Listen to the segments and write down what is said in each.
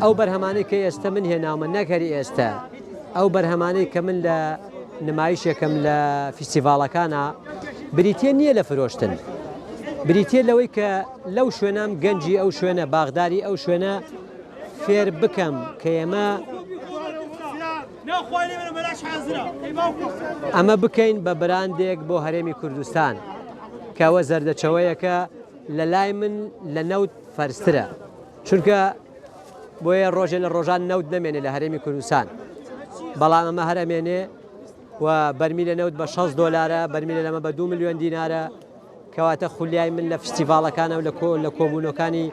ئەو بەرهەمانەی کە ئێستا من هێناومە نەکەری ئێستا ئەو بەرهەمانەی کە من لە نمایشێکم لە فیستیڤاڵەکانە بریتە نییە لە فرۆشتن بریتە لەوەی کە لەو شوێنم گەنجی ئەو شوێنە باغداری ئەو شوێنە فێر بکەم کە ئێمە ئەمە بکەین بە براندێک بۆ هەرێمی کوردستان کەوە زەردەچەوەیەکە لە لای من لە نەوت فەرسترە چونکە بۆیە ڕۆژێ لە ڕۆژان نەوت نەمێنێ لە هەرێمی کوردستان بەڵام ئەمە هەرەمێنێ و بەرمیلە نەوت بە 6 دۆلارە بەرمیلە لەمە بە 2 ملیۆن دینارە کەواتە خولیای من لە فستیڤاڵەکانە و لە کۆبوونەکانی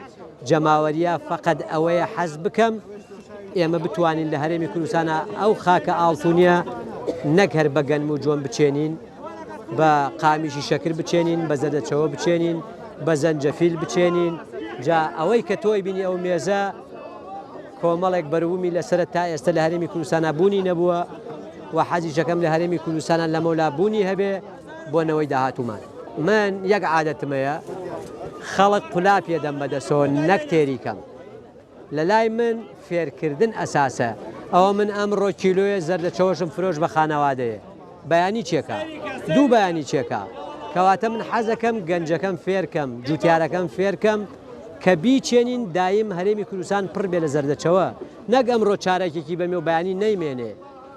جەماوەریە فقط ئەوەیە حەز بکەم ئێمە بتوانین لە هەرێمی کوردستانە ئەو خاکە ئاڵتونیە نەک هەر بە گەنم و جۆن بچێنین بە قامیشی شەکر بچێنین بە زەردەچەوە بچێنین بە زەنجەفیل بچێنین جا ئەوەی کە تۆی بینی ئەو مێزە کۆمەڵێک بەروومی لەسرە تا ئێستا لە هەرێمی کوردستانە بوونی نەبووە و حەزی شەکەم لە هەرێمی کوردستانە لە مەولا بوونی هەبێ بۆ نەوەی داهاتومان من یەک عادەتمەیە خەڵک قولا پێدەم بەدەسەوە نەک تێریکەم لە لای من فێرکردن ئەساسە ئەوە من ئەمڕۆ کیلۆیە زەردەچەوەشم فرۆش بە خانەوادەیە بەیانی چێکە دوو بەیانی چێکە کەواتە من حەزەکەم گەنجەکەم فێرکەم جوتیارەکەم فێرکەم کە بیچێنین دایم هەرێمی کوردستان پڕ بێ لە زەردەچەوە نەک ئەمڕۆ چارەکێکی بەمێ و بەیانی نەیمێنێ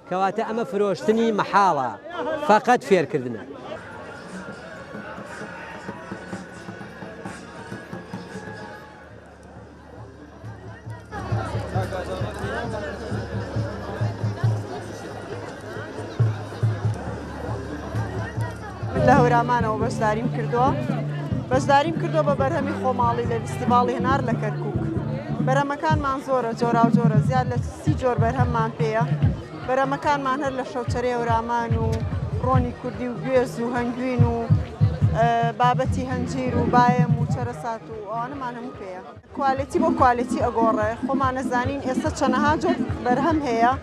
کەواتە ئەمە فرۆشتنی مەحاڵە فقط فێرکردنە. لە هەورامانەوە بەشداریم کردووە بە بەرهەمی خۆماڵی لە فستیڤاڵی هەنار لە کەرکووک بەرهەمەکانمان زۆرە جۆرا و جۆرە زیاد لە 30 جۆر بەرهەممان پێیە بەرهەمەکانمان هەر لە شەوچەرێ هەورامان و ڕۆنی کوردی و گوێز و هەنگوین و بابەتی هەنجیر و باەم و چەرەسات و ئەوانەمان هەموو پێیە کوالێتی بۆ کوالێتی ئەگۆڕێ خۆمان نەزانین ئێستا چەنەها جۆر بەرهەم هەیە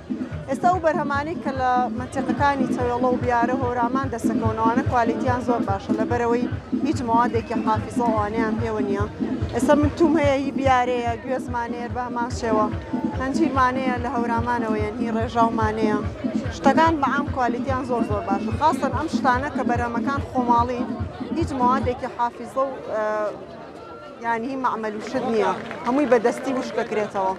ئێستا ئەو بەرهەمانەی کە لە منتیقەکانی تەوێڵە و بیارە هەورامان دەسەکەونەوەوانە کوالیتیان زۆر باشە لەبەرەوەی هیچ موادێکی حافیزە ئەوانەیان پێوە نییە ئێستا من توم هەیە هی بیارەیە گوێزمانەیە بە هەمان شێوە هەنجیرمانەیە لە هەورامانەوە یان هی ڕێژاومانەیە شتەکان بەعام کوالیتیان زۆر باشە خاستن ئەم شتانە کە بەرهەمەکان خۆماڵی هیچ موادێکی حافیزە و یانی هی مەعمەل و شت نییە هەمووی بەدەستی وشکەکرێتەوە.